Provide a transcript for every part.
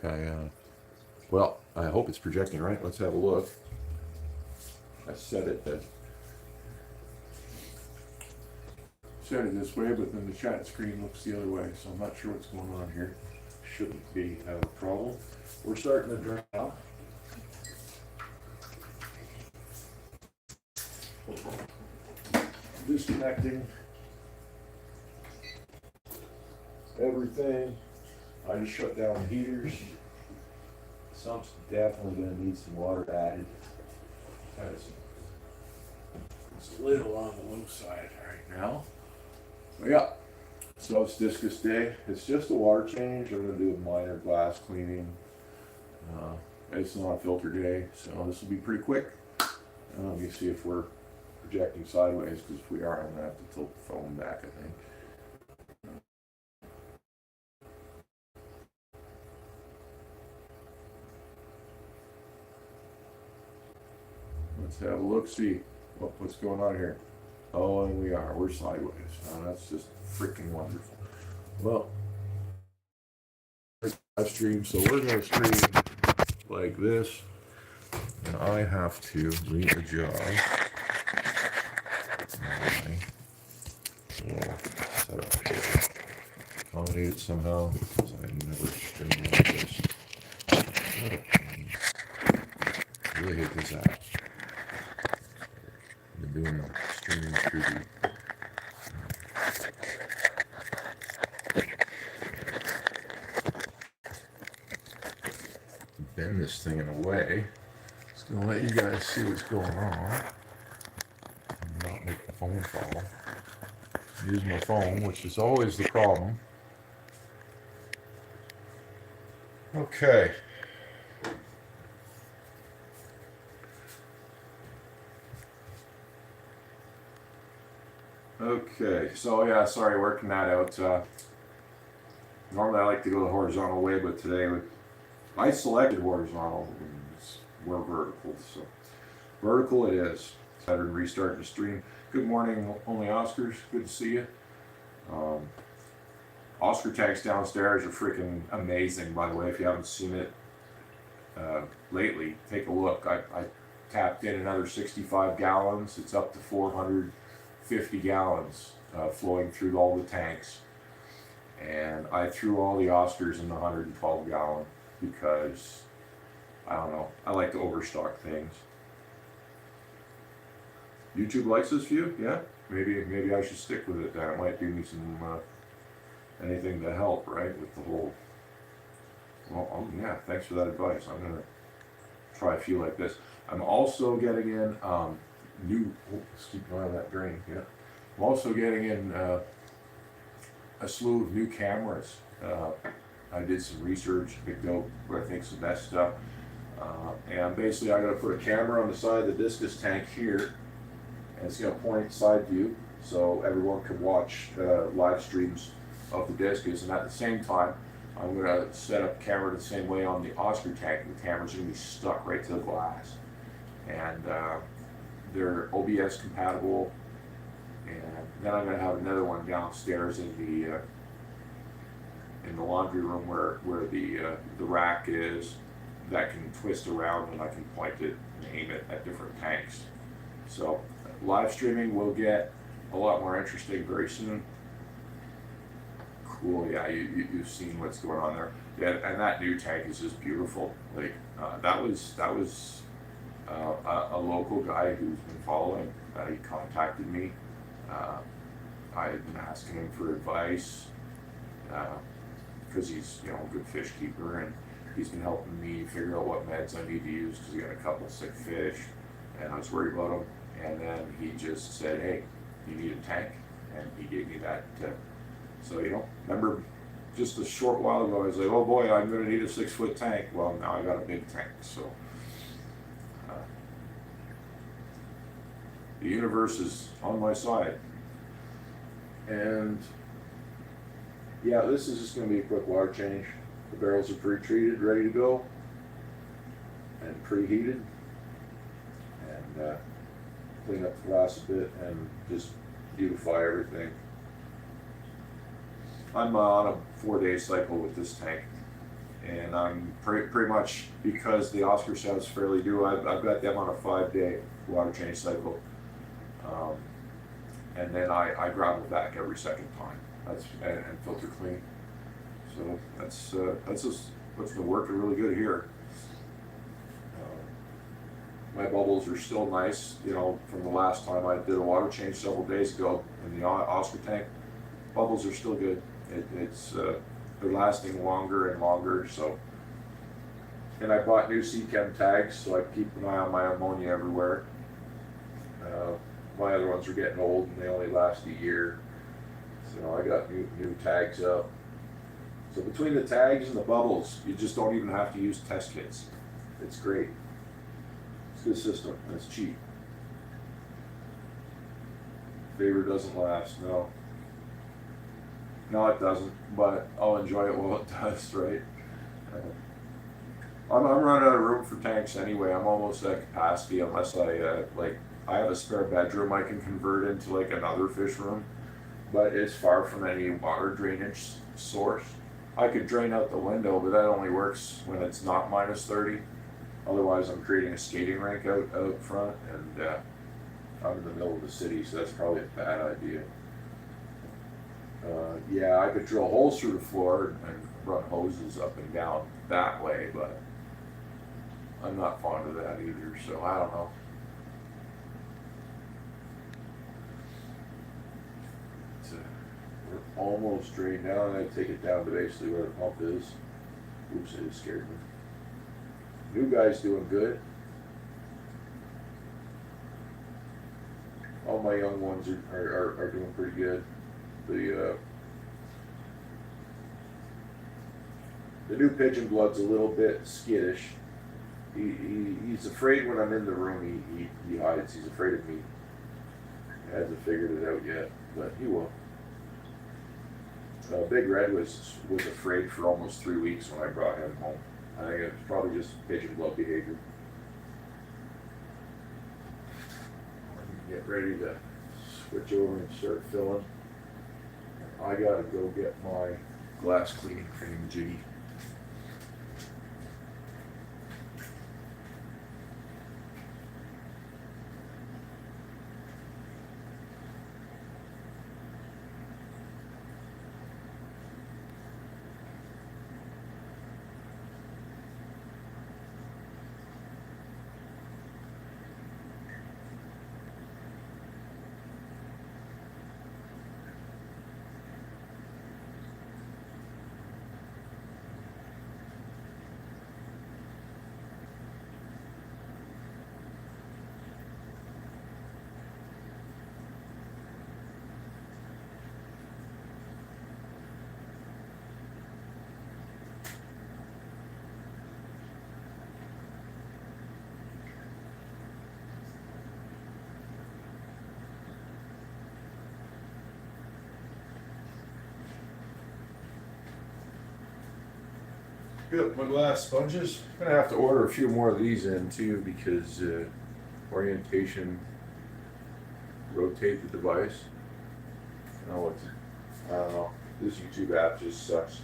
Okay, well, I hope it's projecting right. Let's have a look. I set it this way, but then the chat screen looks the other way, so I'm not sure what's going on here. Shouldn't be a problem. We're starting to drain now. Disconnecting everything. I just shut down the heaters. Sump's definitely going to need some water added. It's a little on the low side right now. But yeah, so it's Discus Day. It's just a water change. I'm going to do a minor glass cleaning. It's not a filter day, so this will be pretty quick. Let me see if we're projecting sideways, because if we are, I'm going to have to tilt the phone back, I think. Let's have a look, see what's going on here. Oh, and we're sideways. Oh, that's just freaking wonderful. Well, live stream, so we're going to stream like this, and I have to readjust my setup here. Accommodate it somehow, because I never stream like this. I really hate this app. I've been doing the streaming through bend this thing in a way. Just gonna let you guys see what's going on. And not make the phone fall. Use my phone, which is always the problem. Okay. Okay, so yeah, sorry, working that out. Normally I like to go the horizontal way, but today I selected horizontal. We're vertical, so vertical it is. Better than restarting the stream. Good morning, only Oscars. Good to see you. Oscar tanks downstairs are freaking amazing, by the way. If you haven't seen it lately, take a look. I tapped in another 65 gallons. It's up to 450 gallons flowing through all the tanks. And I threw all the Oscars in the 112 gallon because, I don't know, I like to overstock things. YouTube likes this view? Yeah? Maybe I should stick with it then. It might do me some anything to help, right? With the whole, well, yeah, thanks for that advice. I'm going to try a few like this. I'm also getting in let's keep an eye on that drain, yeah. I'm also getting in a slew of new cameras. I did some research, picked out what I think is the best stuff. And basically I got to put a camera on the side of the Discus tank here, and it's going to point side view so everyone can watch live streams of the Discus, and at the same time I'm going to set up camera the same way on the Oscar tank. The camera's going to be stuck right to the glass, and they're OBS compatible. And then I'm going to have another one downstairs in the laundry room where the rack is, that can twist around, and I can point it and aim it at different tanks. So live streaming will get a lot more interesting very soon. Cool, yeah, you've seen what's going on there. Yeah, and that new tank is just beautiful. Like that was a local guy who's been following. He contacted me. I had been asking him for advice because he's a good fish keeper, and he's been helping me figure out what meds I need to use because he got a couple sick fish, and I was worried about him. And then he just said, "Hey, you need a tank," and he gave me that. So remember, just a short while ago, I was like, "Oh boy, I'm going to need a 6-foot tank." Well, now I got a big tank, so. The universe is on my side. And yeah, this is just going to be a quick water change. The barrels are pre-treated, ready to go, and preheated. And clean up the glass a bit and just beautify everything. I'm on a 4-day cycle with this tank, and I'm pretty much, because the Oscar Sound's fairly new, I've got them on a 5-day water change cycle, and then I gravel back every second time. That's and filter clean. So that's just what's been working really good here. My bubbles are still nice, you know, from the last time I did a water change several days ago in the Oscar tank. Bubbles are still good. They're lasting longer and longer. So, and I bought new C-Chem tags, so I keep an eye on my ammonia everywhere. My other ones are getting old and they only last a year, so I got new tags up. So between the tags and the bubbles, you just don't even have to use test kits. It's great. It's a good system and it's cheap. Favor doesn't last, no. No, it doesn't, but I'll enjoy it while it does, right? I'm running out of room for tanks anyway. I'm almost at capacity unless I have a spare bedroom I can convert into like another fish room, but it's far from any water drainage source. I could drain out the window, but that only works when it's not -30. Otherwise, I'm creating a skating rink out front, and I'm in the middle of the city, so that's probably a bad idea. Yeah, I could drill holes through the floor and run hoses up and down that way, but I'm not fond of that either, so I don't know. We're almost drained down. I take it down to basically where the pump is. Oops, it just scared me. New guy's doing good. All my young ones are doing pretty good. The new pigeon blood's a little bit skittish. He's afraid when I'm in the room. He hides. He's afraid of me. He hasn't figured it out yet, but he will. Big Red was afraid for almost 3 weeks when I brought him home. I think it's probably just pigeon blood behavior. Get ready to switch over and start filling. I gotta go get my glass cleaning cream jiggy. Good, my glass sponges. I'm gonna have to order a few more of these in too because orientation, rotate the device. I don't know. This YouTube app just sucks.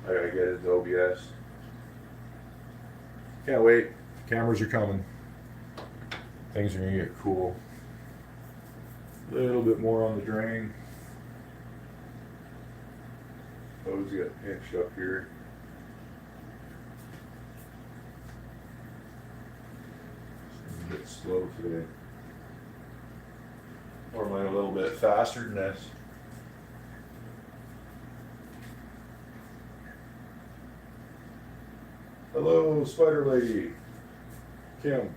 I gotta get into OBS. Can't wait. Cameras are coming. Things are gonna get cool. A little bit more on the drain. Hose got pinched up here. It's a bit slow today. Normally a little bit faster than this. Hello, Spider Lady. Kim.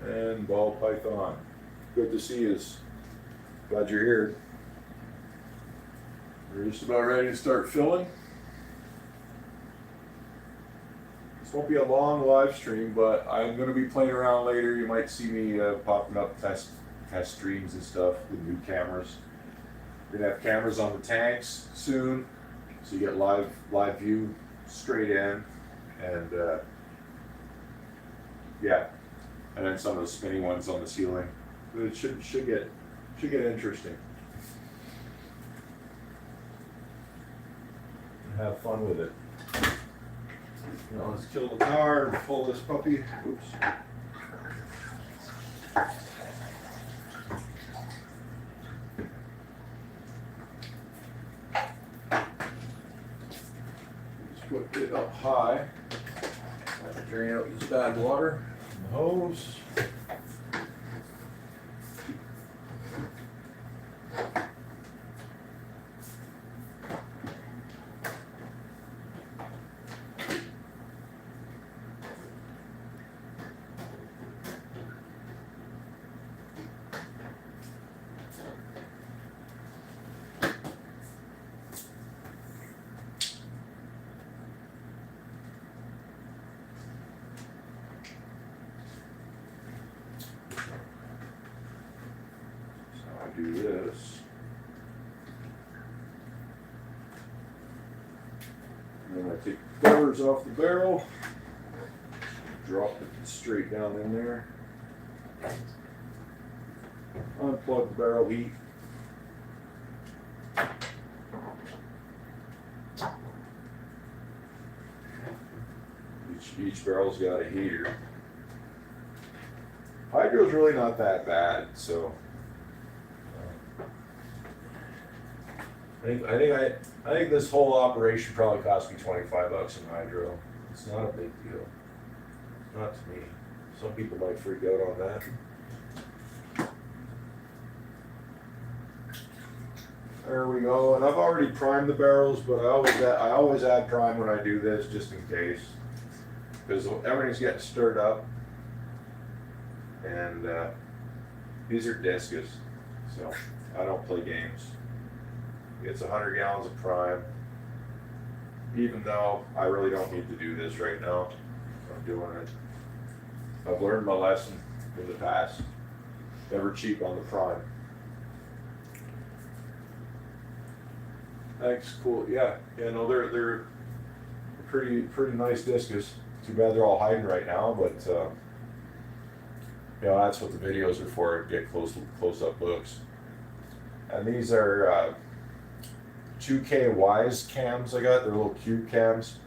And Ball Python. Good to see you. Glad you're here. We're just about ready to start filling. This won't be a long live stream, but I'm going to be playing around later. You might see me popping up test streams and stuff with new cameras. We're going to have cameras on the tanks soon, so you get live view straight in, and yeah, and then some of the spinny ones on the ceiling. It should get interesting. have fun with it. Now let's kill the car and pull this puppy. Oops. Just put it up high. Drain out this bad water from the hose. Do this, and then I take the covers off the barrel, drop it straight down in there, unplug the barrel heat, each barrel's got a heater. Hydro's really not that bad, so I think this whole operation probably cost me $25 in hydro. It's not a big deal. Not to me. Some people might freak out on that. There we go. And I've already primed the barrels, but I always add prime when I do this just in case, because everything's getting stirred up. And these are Discus, so I don't play games. It's 100 gallons of prime, even though I really don't need to do this right now. I'm doing it. I've learned my lesson in the past. Never cheap on the prime. Thanks, cool. Yeah, no, they're pretty nice Discus. Too bad they're all hiding right now, but you know, that's what the videos are for, get close up looks. And these are 2K Wise cams I got. They're little cube cams,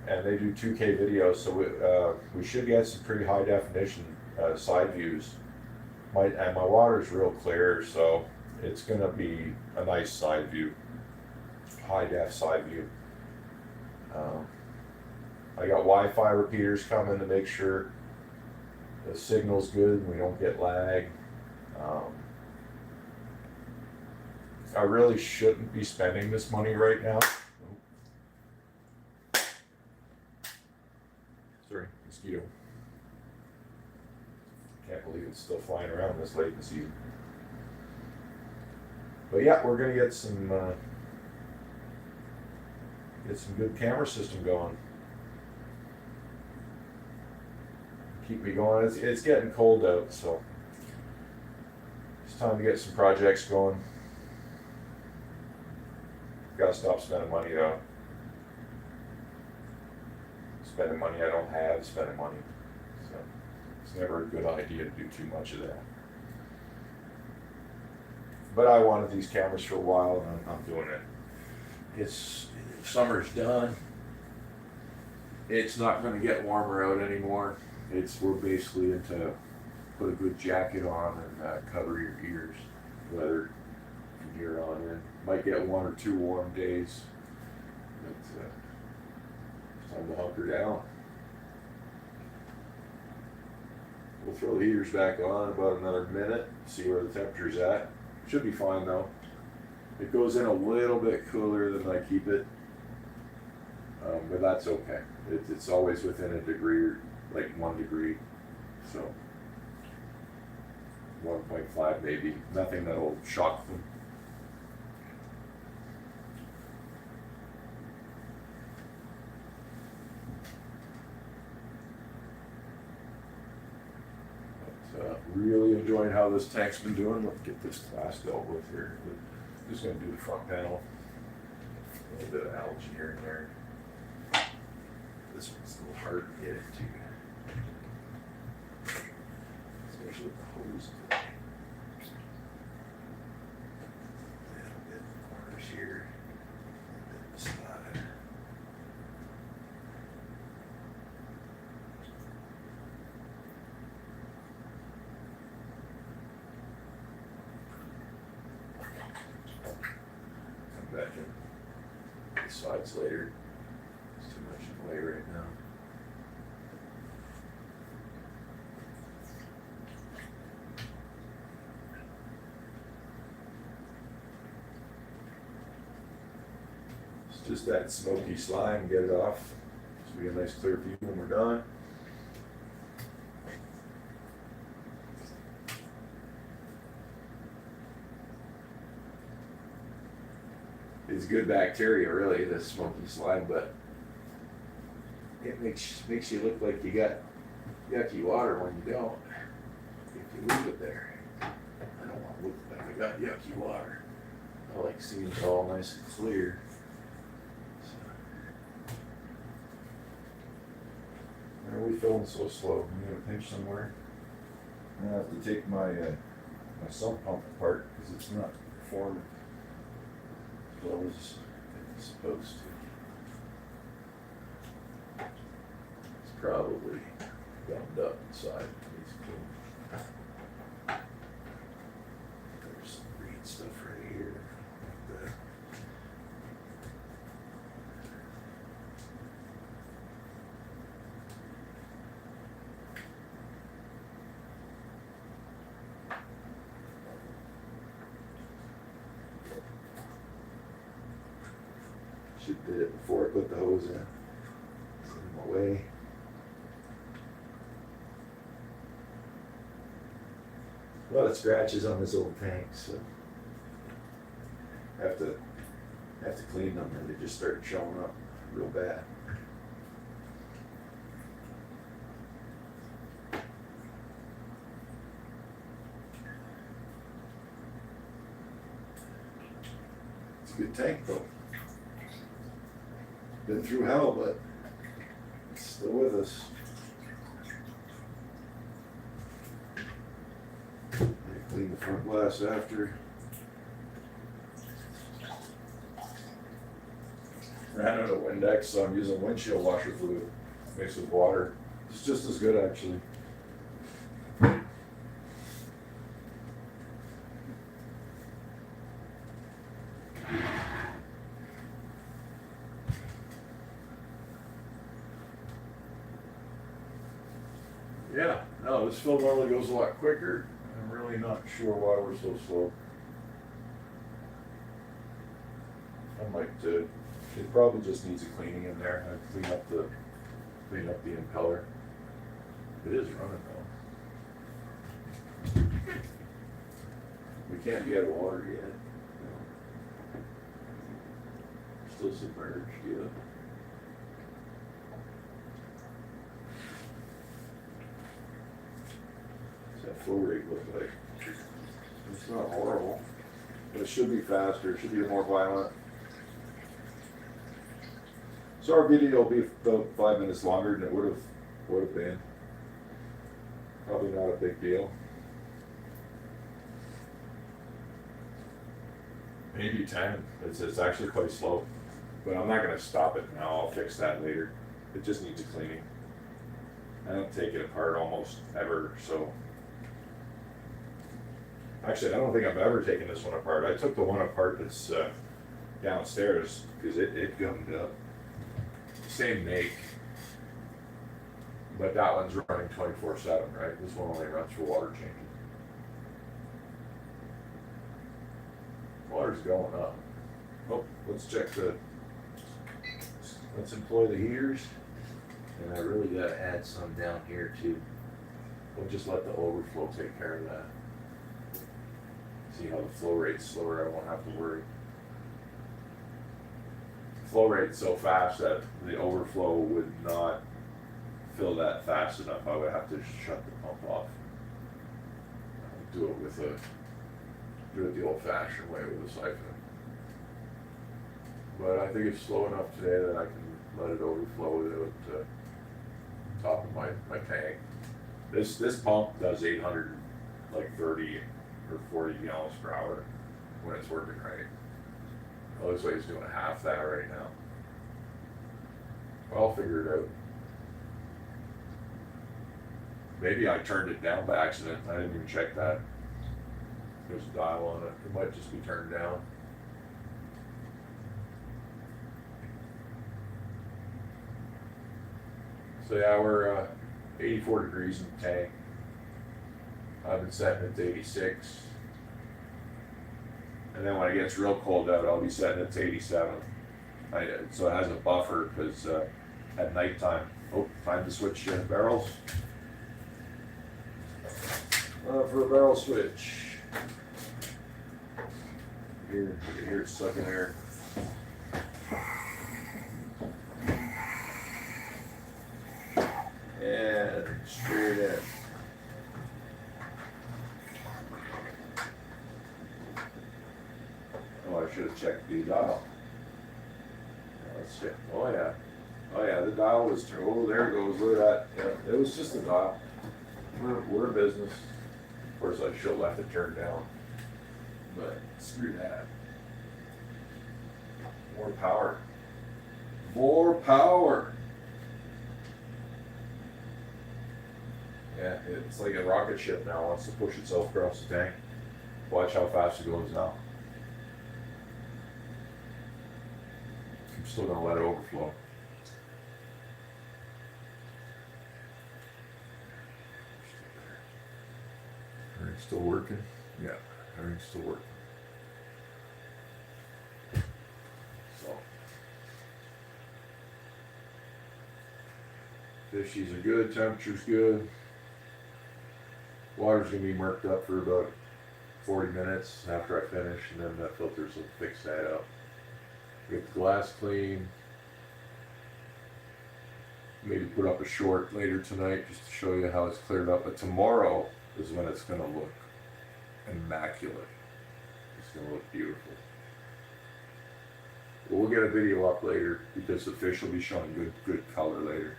and they do 2K videos, so we should get some pretty high definition side views. And my water's real clear, so it's gonna be a nice side view, high def side view. I got Wi-Fi repeaters coming to make sure the signal's good and we don't get lag. I really shouldn't be spending this money right now. Sorry, mosquito. Can't believe it's still flying around this late in the season. But yeah, we're gonna get some good camera system going. Keep me going. It's getting cold out, so it's time to get some projects going. Gotta stop spending money though. Spending money I don't have, spending money. So it's never a good idea to do too much of that. But I wanted these cameras for a while, and I'm doing it. Summer's done. It's not going to get warmer out anymore. We're basically into put a good jacket on and cover your ears, weather from here on in. Might get 1 or 2 warm days, but it's time to hunker down. We'll throw the heaters back on about another minute, see where the temperature's at. Should be fine though. It goes in a little bit cooler than I keep it, but that's okay. It's always within a degree, like 1 degree, so 1.5 maybe. Nothing that'll shock them. Really enjoying how this tank's been doing. Let's get this glass dealt with here. I'm just going to do the front panel. A little bit of algae here and there. This one's a little hard to get into, especially with the hose. A little bit of corners here, a little bit of the side. the sides later. It's too much in the way right now. It's just that smoky slime, get it off. So we get a nice clear view when we're done. It's good bacteria, really, the smoky slime, but it makes you look like you got yucky water when you don't. If you leave it there, I don't want to look like I got yucky water. I like seeing it all nice and clear. Why are we filling so slow? We have a pinch somewhere. I have to take my my sump pump apart because it's not performing as well as it's supposed to. It's probably gummed up inside. Needs clean. There's some green stuff right here. Like that. Should did it before I put the hose in. It's in my way. A lot of scratches on this old tank, so have to clean them, and they just start showing up real bad. It's a good tank though. Been through hell, but it's still with us. Clean the front glass after. Ran out of Windex, so I'm using windshield washer fluid mixed with water. It's just as good, actually. Yeah, no, this fill normally goes a lot quicker. I'm really not sure why we're so slow. I might, it probably just needs a cleaning in there. I clean up the impeller. It is running though. We can't get water yet. No. Still submerged, yeah. That flow rate look like? It's not horrible, but it should be faster. It should be more violent. So our video will be about 5 minutes longer than it would have been. Probably not a big deal. Maybe 10. It's actually quite slow, but I'm not going to stop it now. I'll fix that later. It just needs a cleaning. I don't take it apart almost ever, so. Actually, I don't think I've ever taken this one apart. I took the one apart that's downstairs because it gummed up. Same make, but that one's running 24/7, right? This one only runs for water changing. Water's going up. Oh, let's employ the heaters. And I really gotta add some down here too. We'll just let the overflow take care of that. See how the flow rate's slower, I won't have to worry. Flow rate's so fast that the overflow would not fill that fast enough. I would have to shut the pump off. Do it the old fashioned way with a siphon. But I think it's slow enough today that I can let it overflow without top of my tank. This pump does 830 or 40 gallons per hour when it's working right. Well, looks like it's doing half that right now. Well, I'll figure it out. Maybe I turned it down by accident. I didn't even check that. There's a dial on it. It might just be turned down. So yeah, we're 84 degrees in the tank. I've been setting it to 86. And then when it gets real cold out, I'll be setting it to 87. So it has a buffer because at nighttime, time to switch barrels. For a barrel switch. Here it's sucking air. And straight in. Oh, I should have checked the dial. Let's check. Oh yeah, the dial was turned. Oh, there it goes. Look at that. Yeah, it was just a dial. We're a business. Of course, I should have left it turned down, but screw that. More power. More power. Yeah, it's like a rocket ship now. It wants to push itself across the tank. Watch how fast it goes now. I'm still gonna let it overflow. Everything's still working? Yeah, everything's still working. So, fishies are good, temperature's good. Water's gonna be murked up for about 40 minutes after I finish, and then that filters will fix that up. Get the glass clean. Maybe put up a short later tonight just to show you how it's cleared up. But tomorrow is when it's gonna look immaculate. It's gonna look beautiful. We'll get a video up later because the fish will be showing good color later.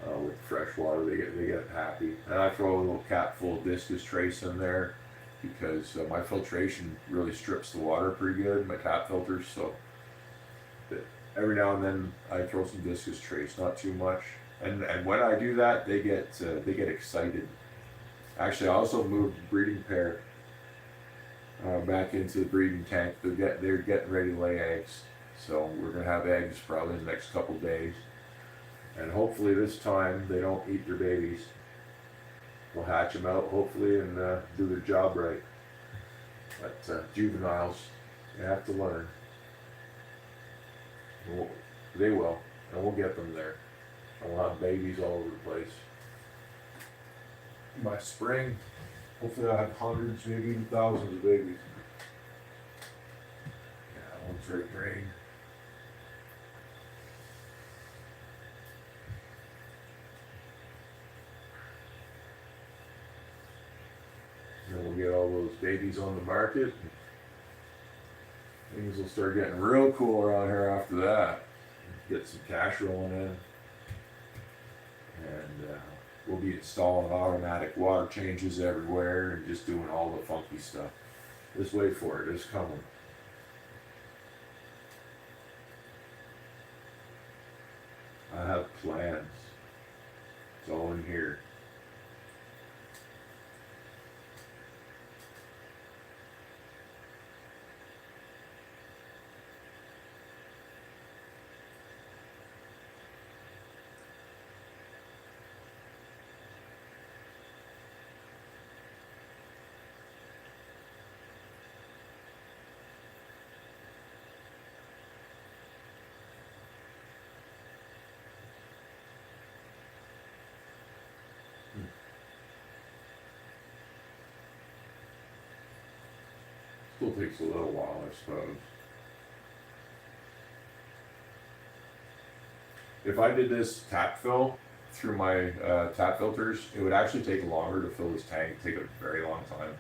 With fresh water, they get happy. And I throw a little cap full of discus trace in there because my filtration really strips the water pretty good, my tap filters. So every now and then I throw some discus trace, not too much. And when I do that, they get excited. Actually, I also moved the breeding pair back into the breeding tank. They're getting ready to lay eggs. So we're gonna have eggs probably in the next couple days. And hopefully this time they don't eat their babies. We'll hatch them out hopefully and do their job right. But juveniles, they have to learn. They will, and we'll get them there. And we'll have babies all over the place. By spring, hopefully I'll have hundreds, maybe even thousands of babies. Yeah, that one's very green. Then we'll get all those babies on the market. Things will start getting real cool around here after that. Get some cash rolling in. And we'll be installing automatic water changes everywhere and just doing all the funky stuff. Just wait for it, it's coming. I have plans. It's all in here. Still takes a little while, I suppose. If I did this tap fill through my tap filters, it would actually take longer to fill this tank. It'd take a very long time.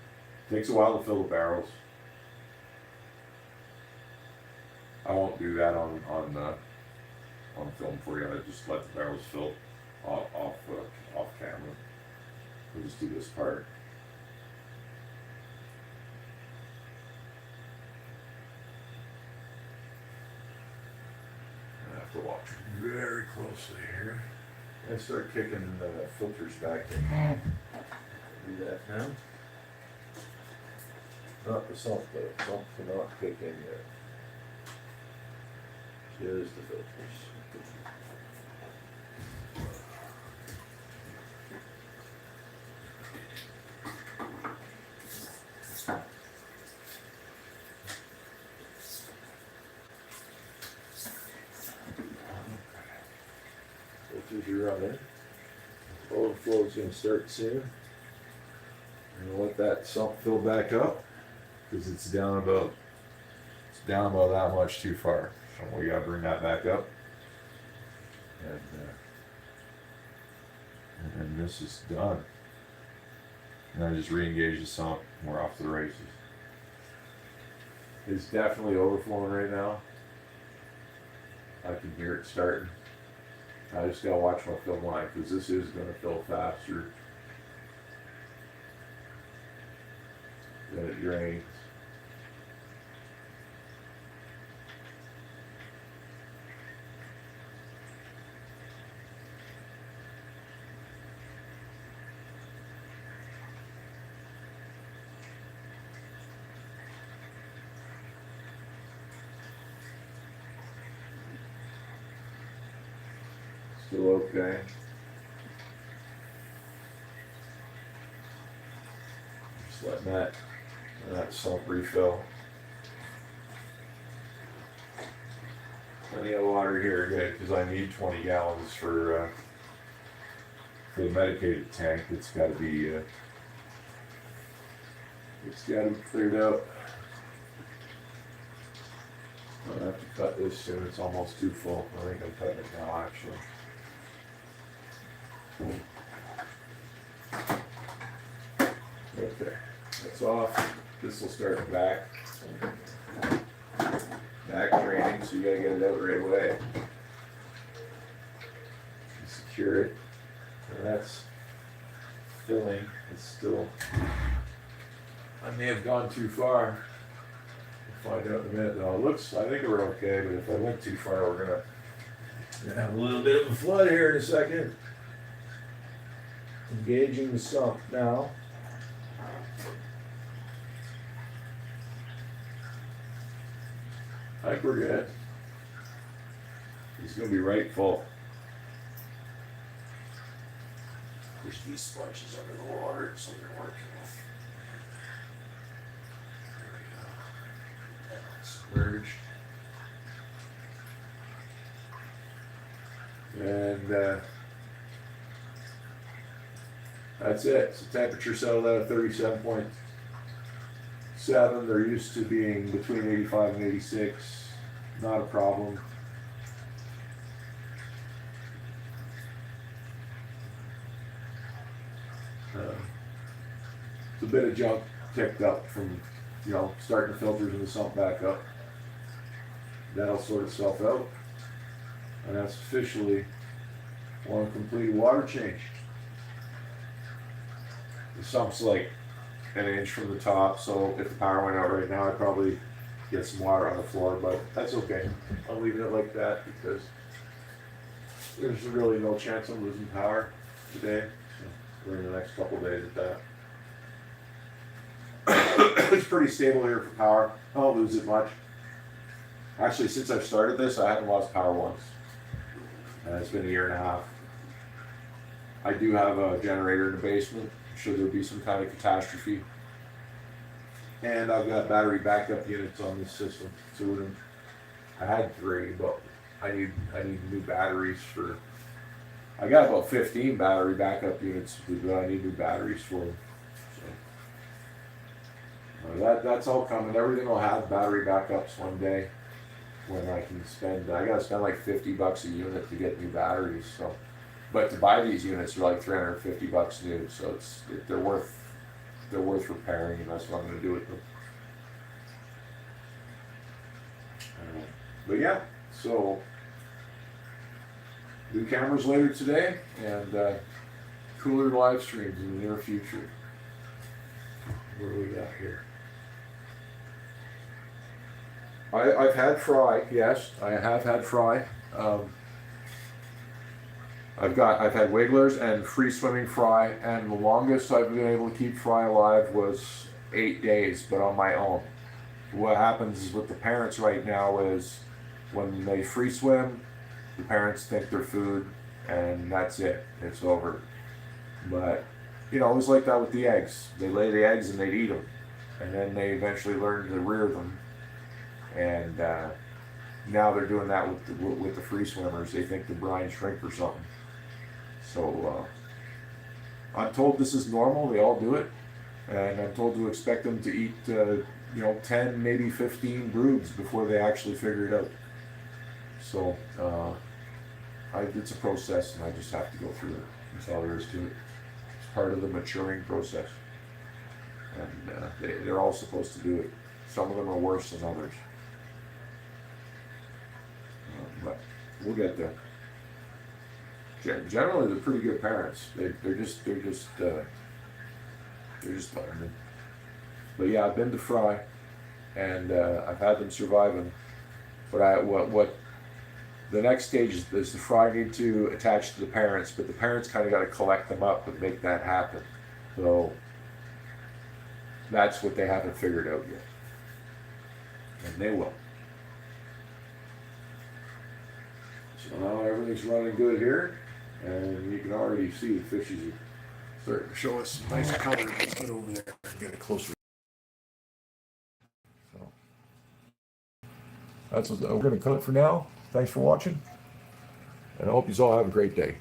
It takes a while to fill the barrels. I won't do that on film for you. I just let the barrels fill off camera. We'll just do this part. To watch very closely here and start kicking the filters back in. Do that now. Not the salt though. Salt cannot kick in yet. Just the filters. be running. Overflow is going to start soon. I'm going to let that sump fill back up because it's down about that much too far. So we got to bring that back up. And then this is done. And I just re-engage the sump. We're off to the races. It's definitely overflowing right now. I can hear it starting. I just gotta watch my fill line because this is gonna fill faster than it drains. Still okay. Just letting that sump refill. Plenty of water here, good, because I need 20 gallons for the medicated tank. It's got to be cleared out. I'll have to cut this soon. It's almost too full. I think I'm cutting it now, actually. Okay, that's off. This will start back draining, so you gotta get it out right away. Secure it. And that's filling. It's still. I may have gone too far. We'll find out in a minute. No, I think we're okay, but if I went too far, we're gonna have a little bit of a flood here in a second. Engaging the sump now. I think we're good. It's going to be right full. There's these sponges under the water, so they're working with. There we go. Submerged. And that's it. So temperature settled out at 37.7. They're used to being between 85 and 86. Not a problem. It's a bit of junk ticked up from, starting the filters and the sump back up. That'll sort itself out. And that's officially one complete water change. The sump's like an inch from the top, so if the power went out right now, I'd probably get some water on the floor, but that's okay. I'm leaving it like that because there's really no chance I'm losing power today. So we're in the next couple days at that. It's pretty stable here for power. I don't lose it much. Actually, since I've started this, I haven't lost power once. It's been a year and a half. I do have a generator in the basement. Should there be some kind of catastrophe. And I've got battery backup units on this system. So I had 3, but I need new batteries for. I got about 15 battery backup units, but I need new batteries for them. So that's all coming. Everything will have battery backups one day. When I can spend, I gotta spend like $50 a unit to get new batteries. So, but to buy these units are like $350 new. So they're worth repairing, and that's what I'm gonna do with them. But yeah, so new cameras later today, and cooler live streams in the near future. What do we got here? I've had fry, yes, I have had fry. I've had wigglers and free swimming fry, and the longest I've been able to keep fry alive was 8 days, but on my own. What happens is with the parents right now is when they free swim, the parents think they're food, and that's it, it's over. But, it was like that with the eggs. They lay the eggs and they'd eat them, and then they eventually learn to rear them. And now they're doing that with the free swimmers. They think the brine shrink or something. So I'm told this is normal. They all do it, and I'm told to expect them to eat, 10, maybe 15 broods before they actually figure it out. So it's a process, and I just have to go through it. That's all there is to it. It's part of the maturing process, and they're all supposed to do it. Some of them are worse than others, but we'll get there. Generally, they're pretty good parents. They're just learning. But yeah, I've been to Fry, and I've had them surviving. But what the next stage is the Fry need to attach to the parents, but the parents kind of got to collect them up and make that happen. So that's what they haven't figured out yet, and they will. So now everything's running good here, and you can already see the fishes are starting to show us some nice color. Let's get over there and get a closer. So that's what we're going to cut it for now. Thanks for watching, and I hope you all have a great day.